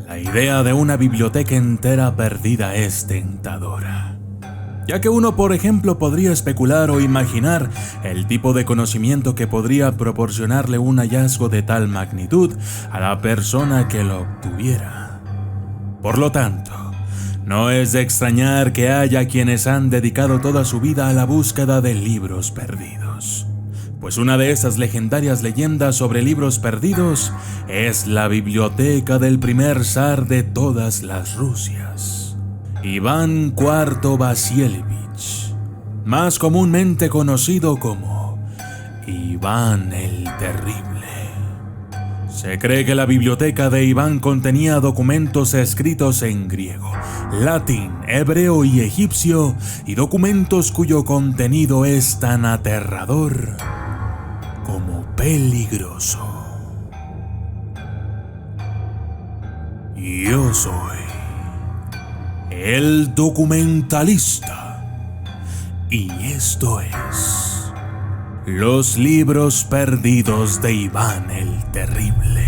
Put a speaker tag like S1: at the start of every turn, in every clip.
S1: La idea de una biblioteca entera perdida es tentadora, ya que uno, por ejemplo, podría especular o imaginar el tipo de conocimiento que podría proporcionarle un hallazgo de tal magnitud a la persona que lo obtuviera. Por lo tanto, no es de extrañar que haya quienes han dedicado toda su vida a la búsqueda de libros perdidos, pues una de esas legendarias leyendas sobre libros perdidos es la biblioteca del primer zar de todas las Rusias, Iván IV Vasilyevich, más comúnmente conocido como Iván el Terrible. Se cree que la biblioteca de Iván contenía documentos escritos en griego, latín, hebreo y egipcio, y documentos cuyo contenido es tan aterrador como peligroso. Yo soy el documentalista, y esto es Los libros perdidos de Iván el Terrible.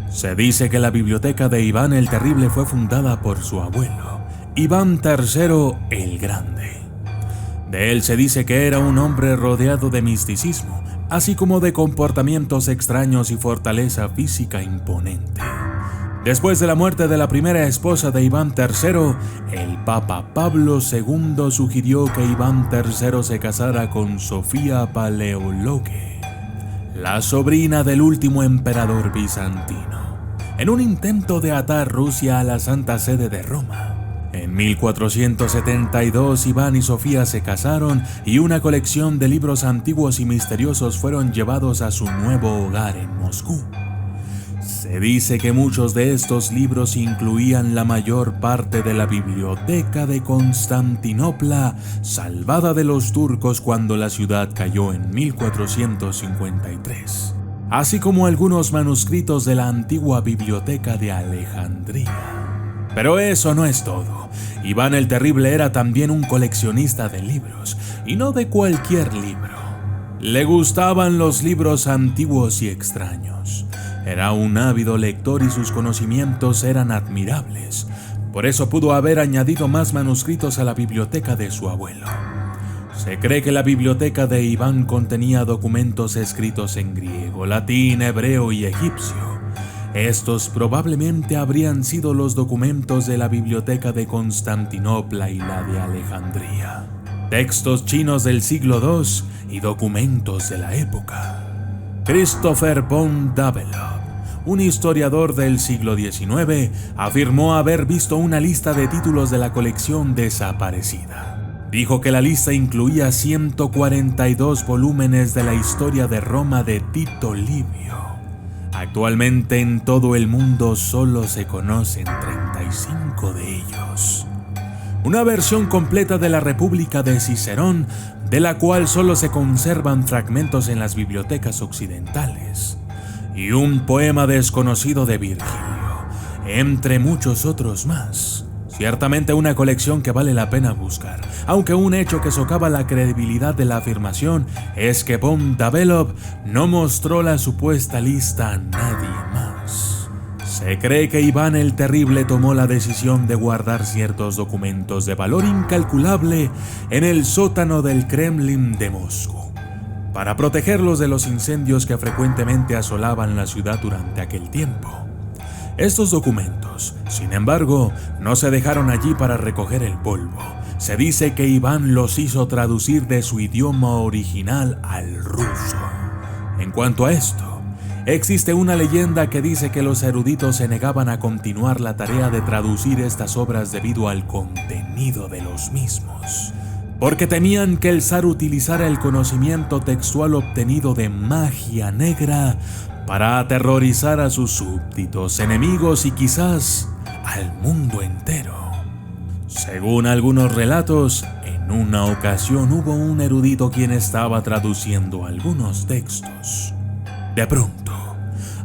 S1: Se dice que la biblioteca de Iván el Terrible fue fundada por su abuelo, Iván III el Grande. De él se dice que era un hombre rodeado de misticismo, así como de comportamientos extraños y fortaleza física imponente. Después de la muerte de la primera esposa de Iván III, el Papa Pablo II sugirió que Iván III se casara con Sofía Paleóloge, la sobrina del último emperador bizantino, en un intento de atar Rusia a la Santa Sede de Roma. En 1472 Iván y Sofía se casaron y una colección de libros antiguos y misteriosos fueron llevados a su nuevo hogar en Moscú. Se dice que muchos de estos libros incluían la mayor parte de la biblioteca de Constantinopla, salvada de los turcos cuando la ciudad cayó en 1453, así como algunos manuscritos de la antigua biblioteca de Alejandría. Pero eso no es todo. Iván el Terrible era también un coleccionista de libros, y no de cualquier libro. Le gustaban los libros antiguos y extraños. Era un ávido lector y sus conocimientos eran admirables. Por eso pudo haber añadido más manuscritos a la biblioteca de su abuelo. Se cree que la biblioteca de Iván contenía documentos escritos en griego, latín, hebreo y egipcio. Estos probablemente habrían sido los documentos de la biblioteca de Constantinopla y la de Alejandría, textos chinos del siglo II y documentos de la época. Christopher von Davelov, un historiador del siglo XIX, afirmó haber visto una lista de títulos de la colección desaparecida. Dijo que la lista incluía 142 volúmenes de la historia de Roma de Tito Livio. Actualmente en todo el mundo solo se conocen 35 de ellos. Una versión completa de la República de Cicerón, de la cual solo se conservan fragmentos en las bibliotecas occidentales, y un poema desconocido de Virgilio, entre muchos otros más. Ciertamente una colección que vale la pena buscar, aunque un hecho que socava la credibilidad de la afirmación es que von Davelov no mostró la supuesta lista a nadie más. Se cree que Iván el Terrible tomó la decisión de guardar ciertos documentos de valor incalculable en el sótano del Kremlin de Moscú, para protegerlos de los incendios que frecuentemente asolaban la ciudad durante aquel tiempo. Estos documentos, sin embargo, no se dejaron allí para recoger el polvo. Se dice que Iván los hizo traducir de su idioma original al ruso. En cuanto a esto, existe una leyenda que dice que los eruditos se negaban a continuar la tarea de traducir estas obras debido al contenido de los mismos, porque temían que el zar utilizara el conocimiento textual obtenido de magia negra para aterrorizar a sus súbditos, enemigos y quizás al mundo entero. Según algunos relatos, en una ocasión hubo un erudito quien estaba traduciendo algunos textos. De pronto,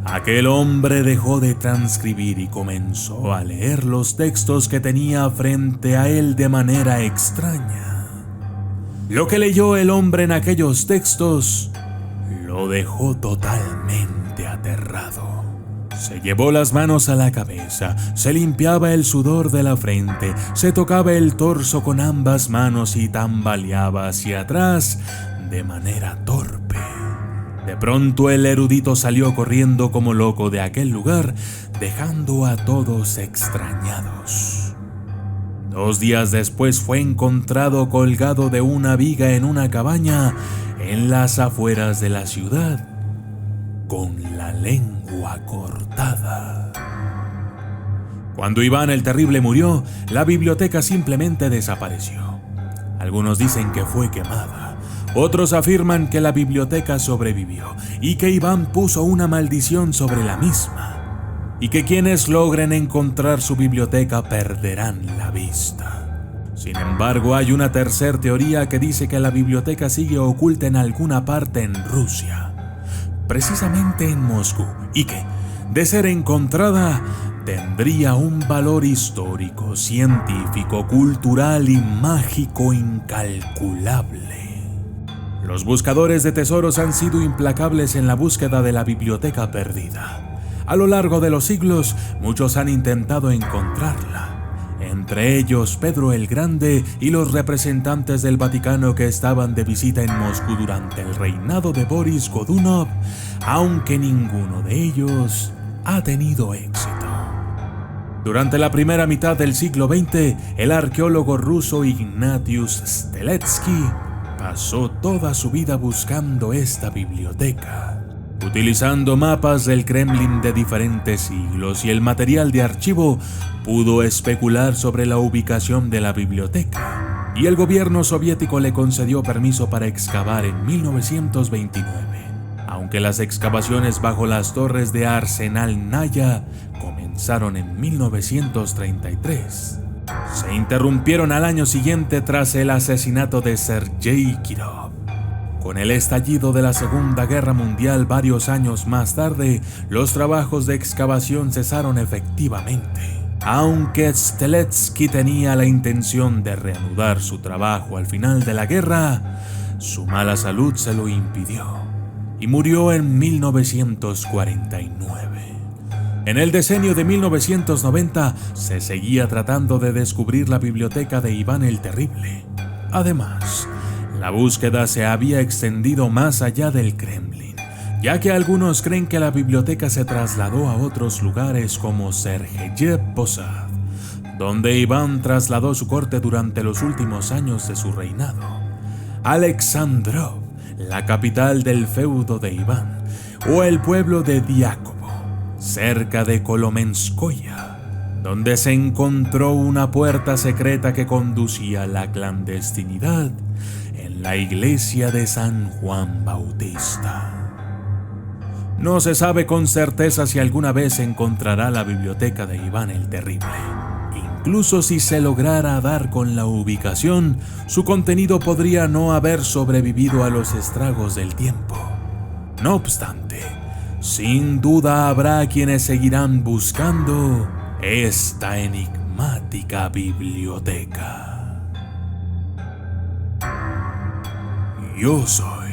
S1: aquel hombre dejó de transcribir y comenzó a leer los textos que tenía frente a él de manera extraña. Lo que leyó el hombre en aquellos textos lo dejó totalmente aterrado. Se llevó las manos a la cabeza, se limpiaba el sudor de la frente, se tocaba el torso con ambas manos y tambaleaba hacia atrás de manera torpe. De pronto el erudito salió corriendo como loco de aquel lugar, dejando a todos extrañados. 2 días después fue encontrado colgado de una viga en una cabaña en las afueras de la ciudad, con la lengua cortada. Cuando Iván el Terrible murió, la biblioteca simplemente desapareció. Algunos dicen que fue quemada. Otros afirman que la biblioteca sobrevivió y que Iván puso una maldición sobre la misma, y que quienes logren encontrar su biblioteca perderán la vista. Sin embargo, hay una tercera teoría que dice que la biblioteca sigue oculta en alguna parte en Rusia, precisamente en Moscú, y que, de ser encontrada, tendría un valor histórico, científico, cultural y mágico incalculable. Los buscadores de tesoros han sido implacables en la búsqueda de la biblioteca perdida. A lo largo de los siglos, muchos han intentado encontrarla. Entre ellos Pedro el Grande y los representantes del Vaticano que estaban de visita en Moscú durante el reinado de Boris Godunov, aunque ninguno de ellos ha tenido éxito. Durante la primera mitad del siglo XX, el arqueólogo ruso Ignatius Steletsky pasó toda su vida buscando esta biblioteca. Utilizando mapas del Kremlin de diferentes siglos y el material de archivo, pudo especular sobre la ubicación de la biblioteca, y el gobierno soviético le concedió permiso para excavar en 1929, aunque las excavaciones bajo las torres de Arsenal Naya comenzaron en 1933. Se interrumpieron al año siguiente tras el asesinato de Sergei Kirov. Con el estallido de la Segunda Guerra Mundial varios años más tarde, los trabajos de excavación cesaron efectivamente. Aunque Steletsky tenía la intención de reanudar su trabajo al final de la guerra, su mala salud se lo impidió y murió en 1949. En el decenio de 1990 se seguía tratando de descubrir la biblioteca de Iván el Terrible. Además, la búsqueda se había extendido más allá del Kremlin, ya que algunos creen que la biblioteca se trasladó a otros lugares como Sergeyev Posad, donde Iván trasladó su corte durante los últimos años de su reinado, Alexandrov, la capital del feudo de Iván, o el pueblo de Diákovo, cerca de Kolomenskoye, donde se encontró una puerta secreta que conducía a la clandestinidad en la iglesia de San Juan Bautista. No se sabe con certeza si alguna vez se encontrará la biblioteca de Iván el Terrible. Incluso si se lograra dar con la ubicación, su contenido podría no haber sobrevivido a los estragos del tiempo. No obstante, sin duda habrá quienes seguirán buscando esta enigmática biblioteca. Yo soy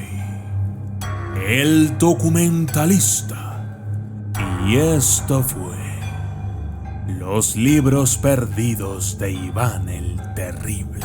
S1: el documentalista y esto fue Los libros perdidos de Iván el Terrible.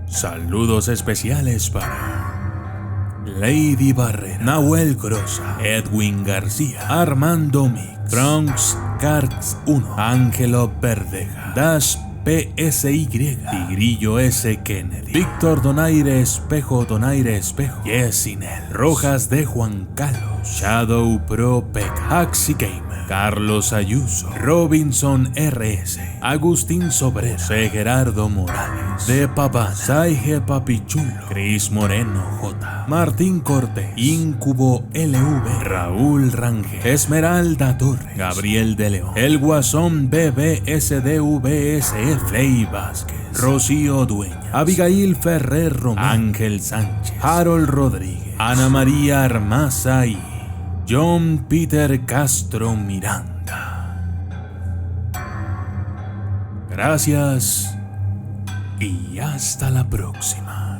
S1: Saludos especiales para Lady Barrera, Nahuel Grosa, Edwin García, Armando Mix, Bronx Cards 1, Ángelo Verdeja, Dash PSY, Tigrillo S. Kennedy, Víctor Donaire Espejo, Yesinel, Rojas de Juan Carlos, Shadow Pro Peca, Axi Gamer, Carlos Ayuso, Robinson RS, Agustín Sobrera, José Gerardo Morales, De Paván, Saige Papichulo, Cris Moreno J, Martín Cortés, Incubo LV, Raúl Rangel, Esmeralda Torres, Gabriel de León, El Guasón BBSDVSF, Fley Vázquez, Rocío Dueña, Abigail Ferrer Román, Ángel Sánchez, Harold Rodríguez, Ana María Armaza y John Peter Castro Miranda. Gracias y hasta la próxima.